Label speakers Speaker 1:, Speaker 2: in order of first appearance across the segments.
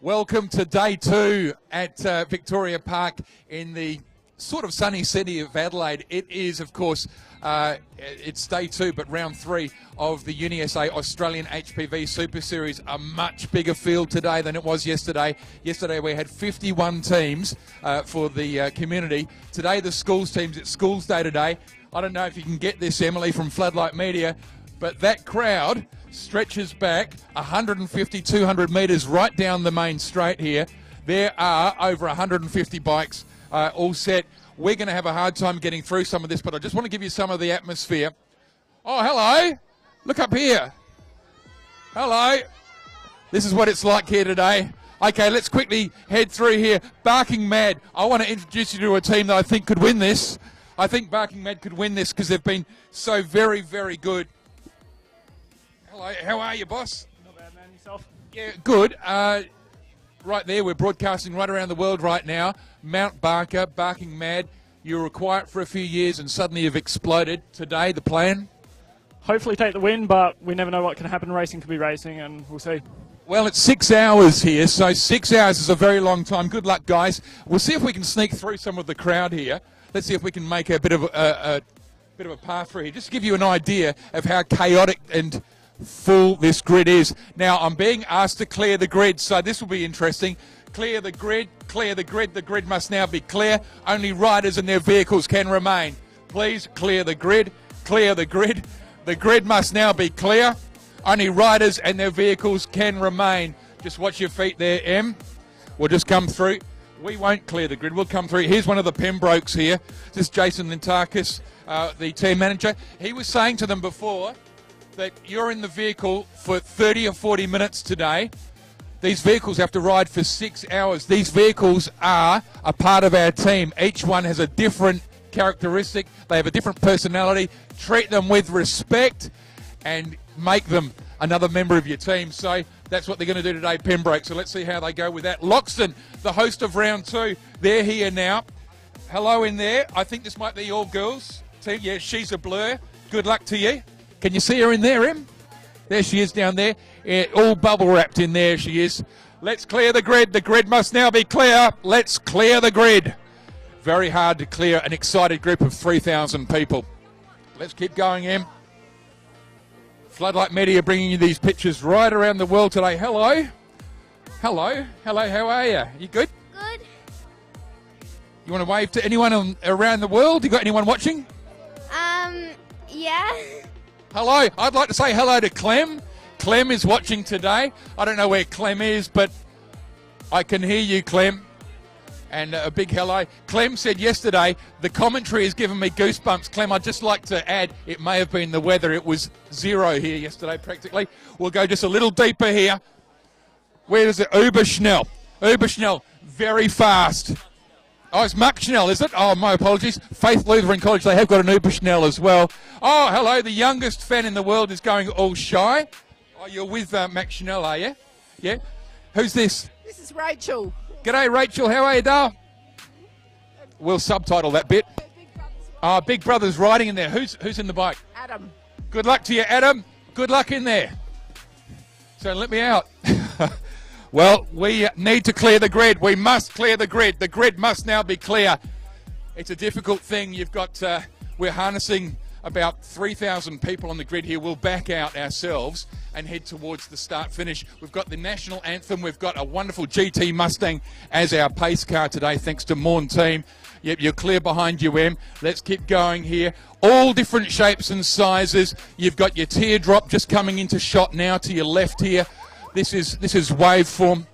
Speaker 1: Welcome to day two at Victoria Park in the sort of sunny city of Adelaide. It is, of course, it's day two, but round three of the UniSA Australian HPV Super Series. A much bigger field today than it was yesterday. Yesterday we had 51 teams for the community. Today the schools teams, it's schools day today. I don't know if you can get this, Emily, from Floodlight Media, but that crowd stretches back 150, 200 metres right down the main straight here. There are over 150 bikes all set. We're going to have a hard time getting through some of this, but I just want to give you some of the atmosphere. Oh, hello. Look up here. Hello. This is what it's like here today. Okay, let's quickly head through here. Barking Mad. I want to introduce you to a team that I think could win this. I think Barking Mad could win this because they've been so very, very good. Hello, how are you, boss?
Speaker 2: Not bad, man. Yourself?
Speaker 1: Yeah, good. Right there, we're broadcasting right around the world right now. Mount Barker, Barking Mad. You were quiet for a few years and suddenly you've exploded. Today, the plan?
Speaker 2: Hopefully take the win, but we never know what can happen. Racing could be racing, and we'll see.
Speaker 1: Well, it's 6 hours here, so 6 hours is a very long time. Good luck, guys. We'll see if we can sneak through some of the crowd here. Let's see if we can make a bit of a path through here. Just to give you an idea of how chaotic and full this grid is. Now, I'm being asked to clear the grid, so this will be interesting. Clear the grid, clear the grid. The grid must now be clear. Only riders and their vehicles can remain. Please clear the grid, clear the grid. The grid must now be clear. Only riders and their vehicles can remain. Just watch your feet there, Em. We'll just come through. We won't clear the grid. We'll come through. Here's one of the Pembrokes here. This is Jason Lintakis, the team manager. He was saying to them before that you're in the vehicle for 30 or 40 minutes today. These vehicles have to ride for 6 hours. These vehicles are a part of our team. Each one has a different characteristic. They have a different personality. Treat them with respect and make them another member of your team. So that's what they're going to do today, Pembroke. So let's see how they go with that. Loxton, the host of round two, they're here now. Hello in there. I think this might be your girls' team. Yeah, she's a blur. Good luck to you. Can you see her in there, Em? There she is down there. Yeah, all bubble wrapped in there she is. Let's clear the grid. The grid must now be clear. Let's clear the grid. Very hard to clear an excited group of 3,000 people. Let's keep going, Em. Floodlight Media bringing you these pictures right around the world today. Hello. Hello. Hello, how are you? You good?
Speaker 3: Good.
Speaker 1: You want to wave to anyone around the world? You got anyone watching?
Speaker 3: Yeah.
Speaker 1: Hello. I'd like to say hello to Clem. Clem is watching today. I don't know where Clem is, but I can hear you, Clem. And a big hello. Clem said yesterday, the commentary has given me goosebumps. Clem, I'd just like to add, it may have been the weather. It was 0 here yesterday, practically. We'll go just a little deeper here. Where is it? Uberschnell. Uberschnell, very fast. Oh, it's Mark Schnell, is it? Oh, my apologies. Faith Lutheran College, they have got an Uberschnell as well. Oh, hello, the youngest fan in the world is going all shy. Oh, you're with Max Schnell, are you? Yeah? Who's this?
Speaker 4: This is Rachel.
Speaker 1: G'day, Rachel. How are you, Dale? We'll subtitle that bit. Big Brother's riding in there. Who's in the bike?
Speaker 4: Adam.
Speaker 1: Good luck to you, Adam. Good luck in there. So let me out. Well, we need to clear the grid. We must clear the grid. The grid must now be clear. It's a difficult thing. You've got, we're harnessing about 3,000 people on the grid here. We'll back out ourselves and head towards the start-finish. We've got the national anthem. We've got a wonderful GT Mustang as our pace car today, thanks to Morn team. Yep, you're clear behind you, Em. Let's keep going here. All different shapes and sizes. You've got your teardrop just coming into shot now to your left here. This is waveform.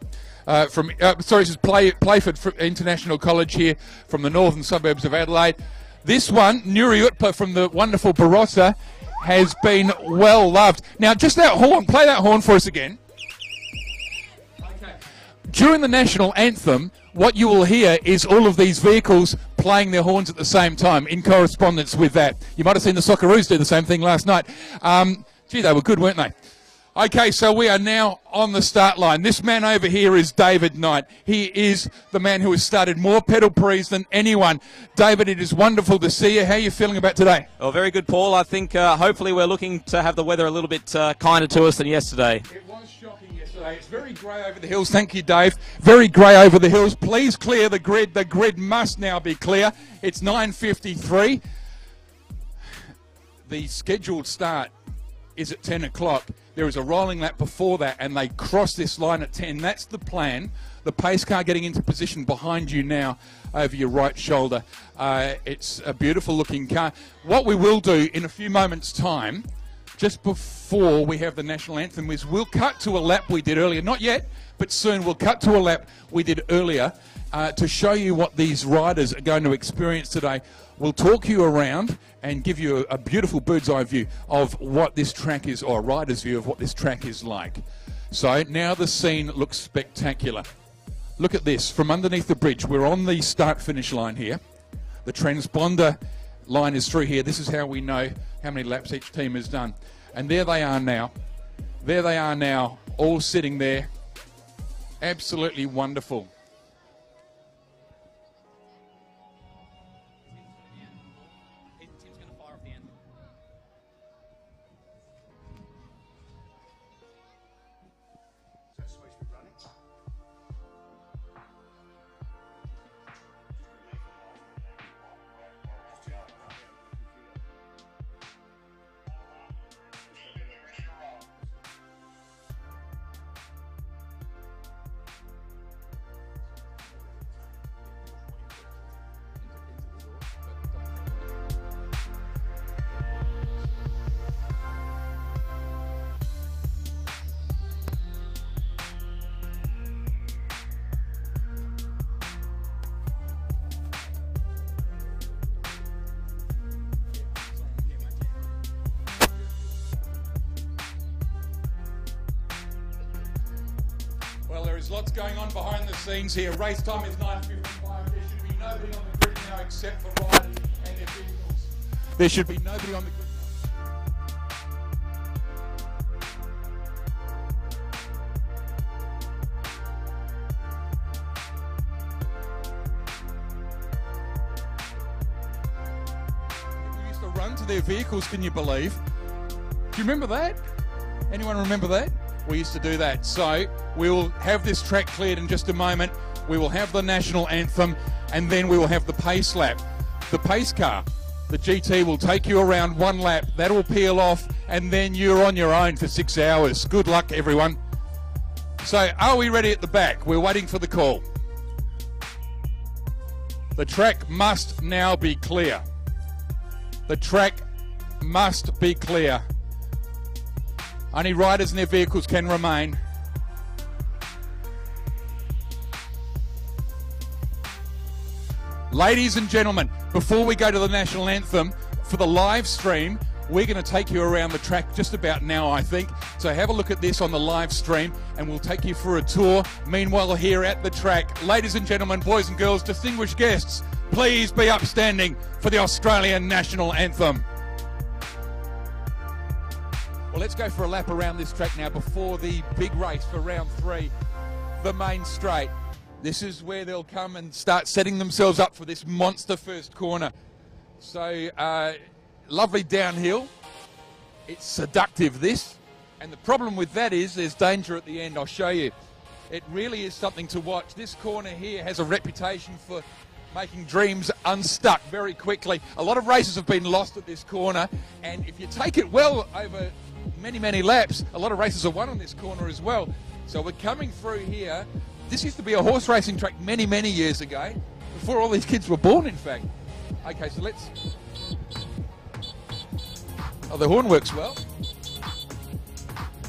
Speaker 1: This is Playford International College here from the northern suburbs of Adelaide. This one, Nuri Utpa from the wonderful Barossa, has been well loved. Now, just that horn, play that horn for us again. Okay. During the national anthem, what you will hear is all of these vehicles playing their horns at the same time in correspondence with that. You might have seen the Socceroos do the same thing last night. Gee, they were good, weren't they? Okay, so we are now on the start line. This man over here is David Knight. He is the man who has started more pedal prees than anyone. David, it is wonderful to see you. How are you feeling about today?
Speaker 5: Well, very good, Paul. I think hopefully we're looking to have the weather a little bit kinder to us than yesterday.
Speaker 1: It was shocking yesterday. today. It's very grey over the hills. Thank you, Dave. Very grey over the hills. Please clear the grid. The grid must now be clear. It's 9:53. The scheduled start is at 10 o'clock. There is a rolling lap before that, and they cross this line at 10. That's the plan. The pace car getting into position behind you now over your right shoulder. It's a beautiful looking car. What we will do in a few moments' time, just before we have the national anthem, is we'll cut to a lap we did earlier. Not yet, but soon we'll cut to a lap we did earlier to show you what these riders are going to experience today. We'll talk you around and give you a beautiful bird's eye view of what this track is, or a rider's view of what this track is like. So now the scene looks spectacular. Look at this, from underneath the bridge. We're on the start-finish line here. The transponder line is through here. This is how we know how many laps each team has done. And there they are now. There they are now, all sitting there. Absolutely wonderful. Well, there is lots going on behind the scenes here. Race time is 9:55. There should be nobody on the grid now except for riders and their vehicles. There should be nobody on the grid. People used to run to their vehicles, can you believe? Do you remember that? Anyone remember that? We used to do that. So we will have this track cleared in just a moment. We will have the national anthem, and then we will have the pace lap. The pace car, the GT, will take you around one lap. That will peel off, and then you're on your own for 6 hours. Good luck, everyone. So are we ready at the back? We're waiting for the call. The track must now be clear. The track must be clear. Only riders and their vehicles can remain. Ladies and gentlemen, before we go to the national anthem, for the live stream, we're going to take you around the track just about now, I think. So have a look at this on the live stream, and we'll take you for a tour. Meanwhile, here at the track, ladies and gentlemen, boys and girls, distinguished guests, please be upstanding for the Australian national anthem. Well, let's go for a lap around this track now before the big race for round 3, the main straight. This is where they'll come and start setting themselves up for this monster first corner. So, lovely downhill. It's seductive, this. And the problem with that is there's danger at the end. I'll show you. It really is something to watch. This corner here has a reputation for making dreams unstuck very quickly. A lot of races have been lost at this corner, and if you take it well over many laps, a lot of races are won on this corner as well. So we're coming through here. This used to be a horse racing track many years ago, before all these kids were born, in fact. Okay, so let's... Oh, the horn works well.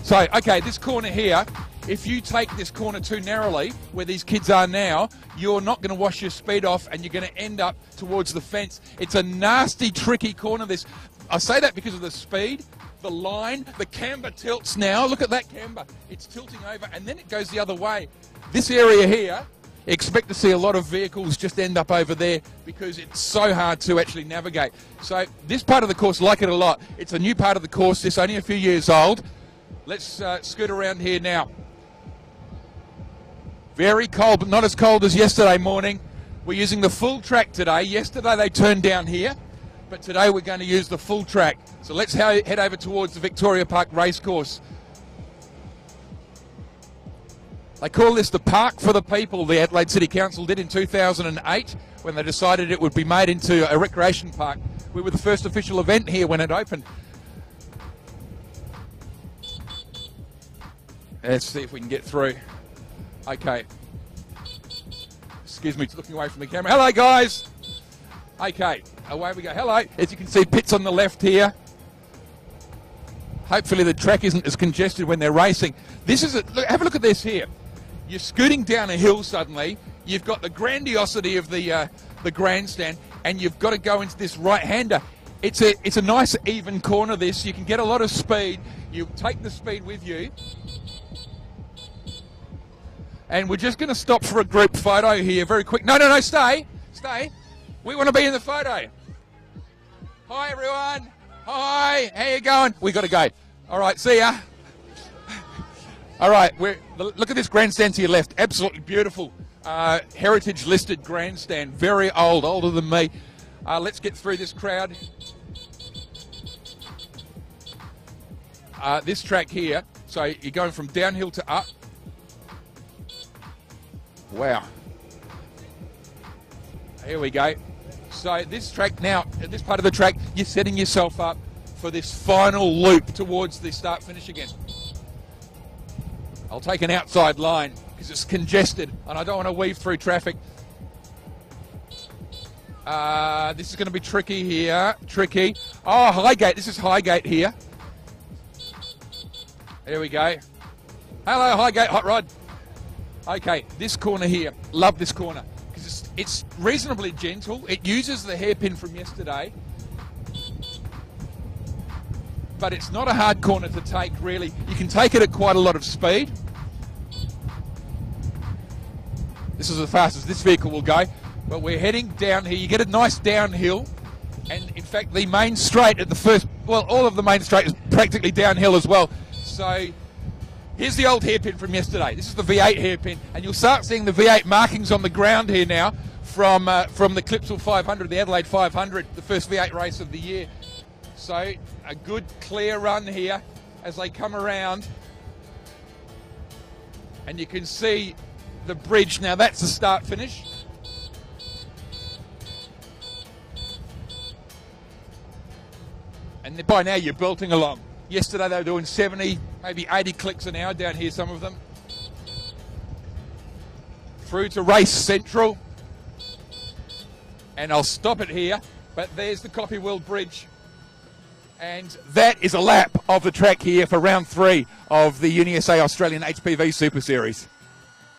Speaker 1: So, okay, this corner here, if you take this corner too narrowly, where these kids are now, you're not going to wash your speed off, and you're going to end up towards the fence. It's a nasty, tricky corner, this. I say that because of the speed, the line, the camber tilts now. Look at that camber. It's tilting over, and then it goes the other way. This area here, expect to see a lot of vehicles just end up over there because it's so hard to actually navigate. So this part of the course, like it a lot. It's a new part of the course. It's only a few years old. Let's scoot around here now. Very cold, but not as cold as yesterday morning. We're using the full track today. Yesterday they turned down here, but today we're going to use the full track. So let's head over towards the Victoria Park Racecourse. They call this the Park for the People. The Adelaide City Council did in 2008 when they decided it would be made into a recreation park. We were the first official event here when it opened. Let's see if we can get through. Okay. Excuse me, looking away from the camera. Hello, guys. Okay, away we go. Hello. As you can see, pits on the left here. Hopefully the track isn't as congested when they're racing. This is look, have a look at this here. You're scooting down a hill suddenly. You've got the grandiosity of the grandstand, and you've got to go into this right-hander. It's a nice even corner. This you can get a lot of speed. You take the speed with you. And we're just going to stop for a group photo here, very quick. No, stay. We want to be in the photo. Hi, everyone. Hi, how you going? We got to go. All right, see ya. All right, look at this grandstand to your left. Absolutely beautiful. Heritage listed grandstand. Very old, older than me. Let's get through this crowd. This track here, so you're going from downhill to up. Wow. Here we go. So this track now, this part of the track, you're setting yourself up for this final loop towards the start-finish again. I'll take an outside line because it's congested and I don't want to weave through traffic. This is going to be tricky here. Tricky. Oh, Highgate. This is Highgate here. There we go. Hello, Highgate Hot Rod. Okay, this corner here. Love this corner because it's reasonably gentle. It uses the hairpin from yesterday, but it's not a hard corner to take, really. You can take it at quite a lot of speed. This is as fast as this vehicle will go, but we're heading down here. You get a nice downhill, and in fact, the main straight at the first, well, all of the main straight is practically downhill as well. So here's the old hairpin from yesterday. This is the V8 hairpin, and you'll start seeing the V8 markings on the ground here now from the Clipsal 500, the Adelaide 500, the first V8 race of the year. So a good clear run here as they come around, and you can see the bridge. Now that's the start finish. And by now you're belting along. Yesterday they were doing 70, maybe 80 clicks an hour down here, some of them. Through to Race Central. And I'll stop it here, but there's the Copy World Bridge. And that is a lap of the track here for round 3 of the UniSA Australian HPV Super Series.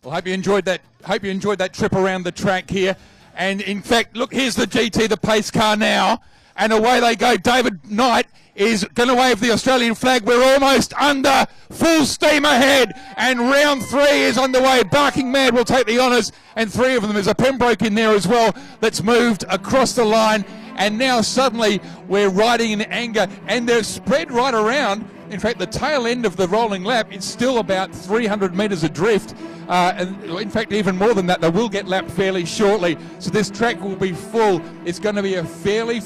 Speaker 1: Well, hope you enjoyed that trip around the track here. And in fact, look, here's the GT, the pace car now. And away they go. David Knight is going to wave the Australian flag. We're almost under full steam ahead. And round 3 is underway. Barking Mad will take the honours. And 3 of them. There's a Pembroke in there as well that's moved across the line. And now suddenly we're riding in anger. And they're spread right around. In fact, the tail end of the rolling lap is still about 300 metres adrift. And in fact, even more than that, they will get lapped fairly shortly. So this track will be full. It's going to be a fairly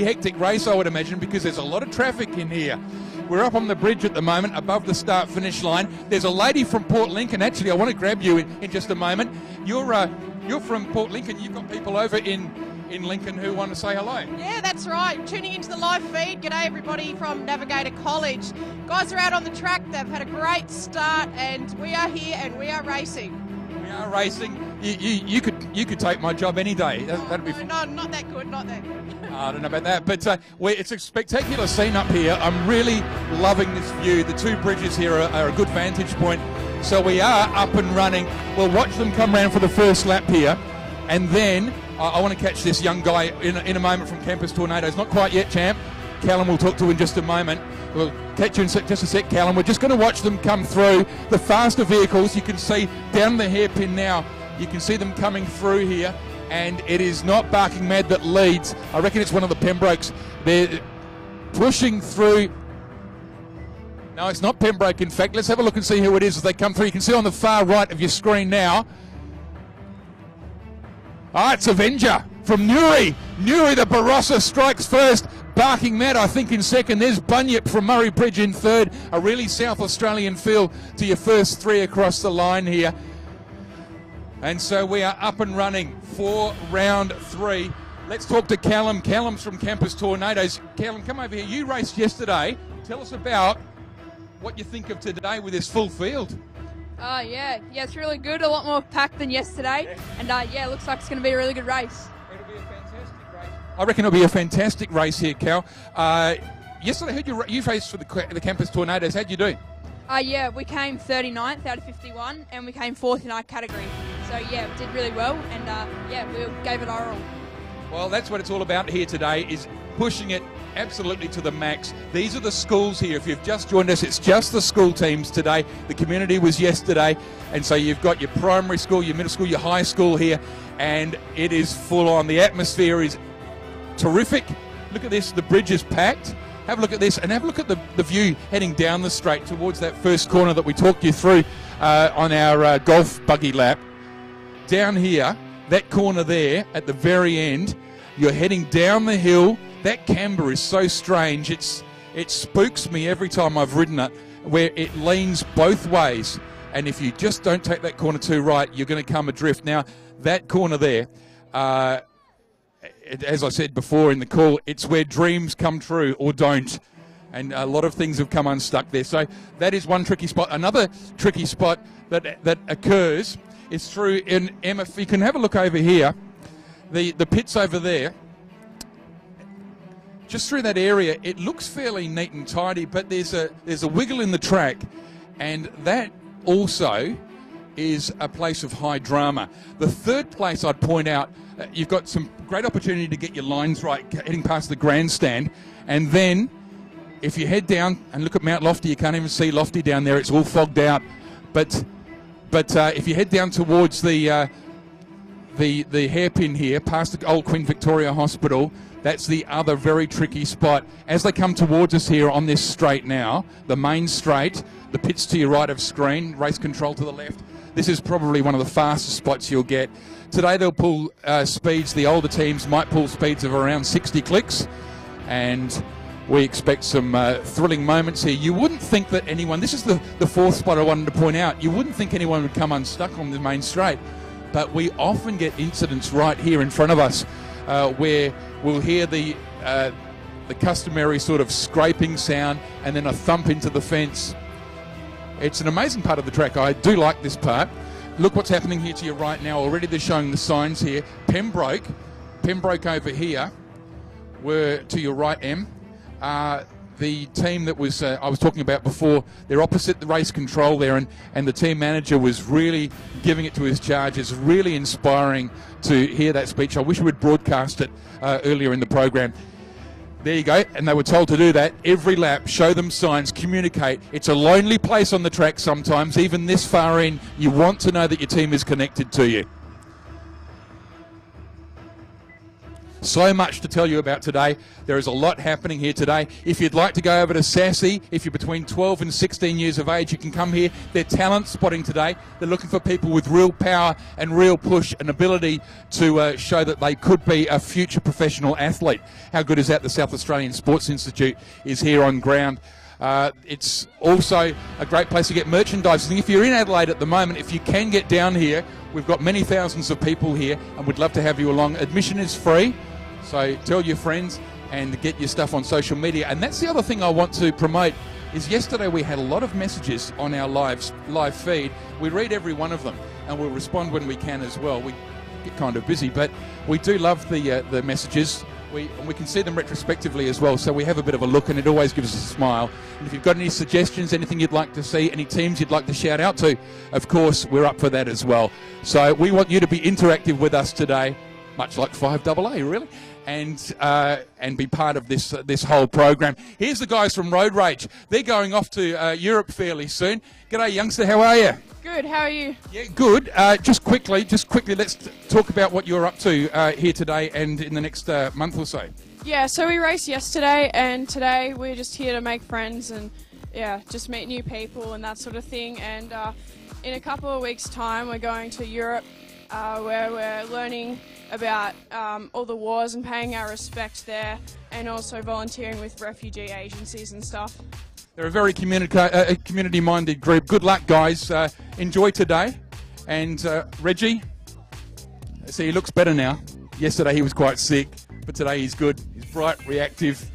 Speaker 1: hectic race, I would imagine, because there's a lot of traffic in here. We're up on the bridge at the moment, above the start-finish line. There's a lady from Port Lincoln. Actually, I want to grab you in just a moment. You're from Port Lincoln. You've got people over in Lincoln who want to say hello.
Speaker 3: Yeah, that's right. Tuning into the live feed. G'day, everybody from Navigator College. Guys are out on the track. They've had a great start, and we are here and we are racing.
Speaker 1: We are racing. You could take my job any day. That'd be fun.
Speaker 3: No, not that good. Not that good.
Speaker 1: I don't know about that, but it's a spectacular scene up here. I'm really loving this view. The 2 bridges here are a good vantage point. So we are up and running. We'll watch them come round for the first lap here, and then I want to catch this young guy in a moment from Campus Tornadoes. Not quite yet, champ. Callum will talk to in just a moment. We'll catch you in just a sec, Callum. We're just going to watch them come through. The faster vehicles, you can see down the hairpin now, you can see them coming through here. And it is not Barking Mad that leads. I reckon it's one of the Pembrokes. They're pushing through. No, it's not Pembroke, in fact. Let's have a look and see who it is as they come through. You can see on the far right of your screen now. It's Avenger from Newry. Newry, the Barossa strikes first. Barking Matt, I think, in second. There's Bunyip from Murray Bridge in third. A really South Australian feel to your first three across the line here. And so we are up and running for round three. Let's talk to Callum. Callum's from Campus Tornadoes. Callum, come over here. You raced yesterday. Tell us about what you think of today with this full field.
Speaker 4: Yeah, it's really good. A lot more packed than yesterday. Yeah. And yeah, looks like it's going to be a really good race.
Speaker 1: It'll be a fantastic race. I reckon it'll be a fantastic race here, Cal. Yesterday I heard you raced for the Campus Tornadoes. How'd you do?
Speaker 4: Yeah, we came 39th out of 51 and we came 4th in our category. So yeah, we did really well and yeah, we gave it our all.
Speaker 1: Well, that's what it's all about here today, is pushing it absolutely to the max. These are the schools here. If you've just joined us, it's just the school teams today. The community was yesterday, and so you've got your primary school, your middle school, your high school here, and it is full on. The atmosphere is terrific. Look at this, the bridge is packed. Have a look at this, and have a look at the view heading down the straight towards that first corner that we talked you through on our golf buggy lap. Down here, that corner there at the very end, you're heading down the hill. That camber is so strange. It spooks me every time I've ridden it, where it leans both ways. And if you just don't take that corner too right, you're going to come adrift. Now, that corner there, as I said before in the call, it's where dreams come true or don't. And a lot of things have come unstuck there. So that is one tricky spot. Another tricky spot that occurs is through in Emma. If you can have a look over here, the pits over there, just through that area, it looks fairly neat and tidy, but there's a wiggle in the track, and that also is a place of high drama. The third place I'd point out, you've got some great opportunity to get your lines right heading past the grandstand, and then if you head down and look at Mount Lofty, you can't even see Lofty down there, it's all fogged out. But if you head down towards the hairpin here, past the old Queen Victoria Hospital, that's the other very tricky spot. As they come towards us here on this straight now, the main straight, the pits to your right of screen, race control to the left, this is probably one of the fastest spots you'll get. Today they'll pull speeds, the older teams might pull speeds of around 60 clicks, and we expect some thrilling moments here. You wouldn't think that anyone, this is the fourth spot I wanted to point out, you wouldn't think anyone would come unstuck on the main straight, but we often get incidents right here in front of us where we'll hear the customary sort of scraping sound and then a thump into the fence. It's an amazing part of the track. I do like this part. Look what's happening here to your right now. Already they're showing the signs here. Pembroke over here were to your right, Em. The team that was I was talking about before, they're opposite the race control there, and the team manager was really giving it to his charge. It's really inspiring to hear that speech. I wish we would broadcast it earlier in the program. There you go, and they were told to do that every lap, show them signs, communicate. It's a lonely place on the track sometimes, even this far in. You want to know that your team is connected to you. So much to tell you about today. There is a lot happening here today. If you'd like to go over to Sassy, if you're between 12 and 16 years of age, you can come here. They're talent spotting today. They're looking for people with real power and real push and ability to show that they could be a future professional athlete. How good is that? The South Australian Sports Institute is here on ground. It's also a great place to get merchandise. If you're in Adelaide at the moment, if you can get down here, we've got many thousands of people here and we'd love to have you along. Admission is free, so tell your friends and get your stuff on social media. And that's the other thing I want to promote, is yesterday we had a lot of messages on our live feed. We read every one of them and we'll respond when we can as well. We get kind of busy, but we do love the messages. We can see them retrospectively as well, so we have a bit of a look and it always gives us a smile. And if you've got any suggestions, anything you'd like to see, any teams you'd like to shout out to, of course, we're up for that as well. So we want you to be interactive with us today, much like 5AA, really, and be part of this whole program. Here's the guys from Road Rage. They're going off to Europe fairly soon. G'day, youngster, how are you?
Speaker 3: Good, how are you?
Speaker 1: Yeah, good. Just quickly, let's talk about what you're up to here today and in the next month or so.
Speaker 5: Yeah, so we raced yesterday, and today we're just here to make friends and, yeah, just meet new people and that sort of thing. And in a couple of weeks' time, we're going to Europe, where we're learning about all the wars and paying our respect there, and also volunteering with refugee agencies and stuff.
Speaker 1: They're a very community-minded group. Good luck, guys. Enjoy today. And Reggie, see, he looks better now. Yesterday he was quite sick, but today he's good. He's bright, reactive.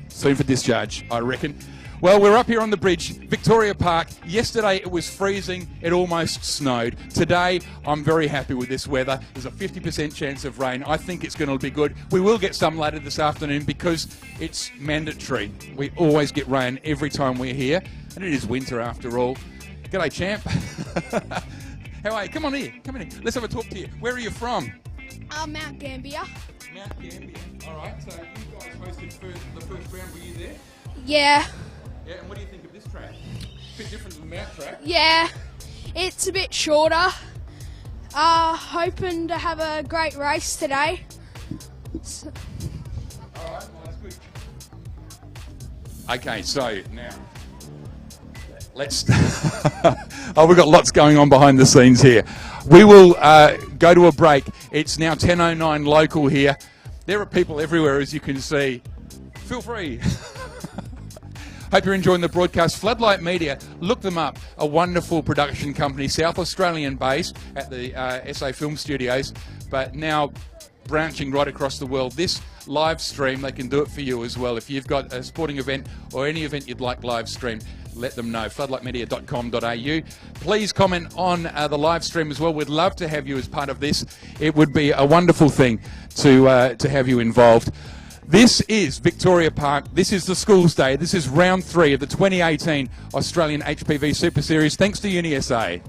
Speaker 1: Soon for discharge, I reckon. Well, we're up here on the bridge, Victoria Park. Yesterday it was freezing, it almost snowed. Today I'm very happy with this weather. There's a 50% chance of rain. I think it's going to be good. We will get some later this afternoon because it's mandatory. We always get rain every time we're here, and it is winter after all. G'day, champ. How are you? Come on here, come in here. Let's have a talk to you. Where are you from?
Speaker 6: Mount Gambier.
Speaker 1: Mount Gambier. All right, so you guys hosted the first round. Were you there?
Speaker 6: Yeah.
Speaker 1: Yeah, and what do you think of this track? A bit different than the Mount track.
Speaker 6: Yeah. It's a bit shorter. Hoping to have a great race today. So.
Speaker 1: All right, well, that's good. Okay, so now let's. Oh, we've got lots going on behind the scenes here. We will go to a break. It's now 10:09 local here. There are people everywhere, as you can see. Feel free. Hope you're enjoying the broadcast. Floodlight Media, look them up. A wonderful production company, South Australian based at the SA Film Studios, but now branching right across the world. This live stream, they can do it for you as well. If you've got a sporting event or any event you'd like live streamed, let them know. floodlightmedia.com.au. Please comment on the live stream as well. We'd love to have you as part of this. It would be a wonderful thing to have you involved. This is Victoria Park. This is the Schools Day. This is round 3 of the 2018 Australian HPV Super Series. Thanks to UniSA.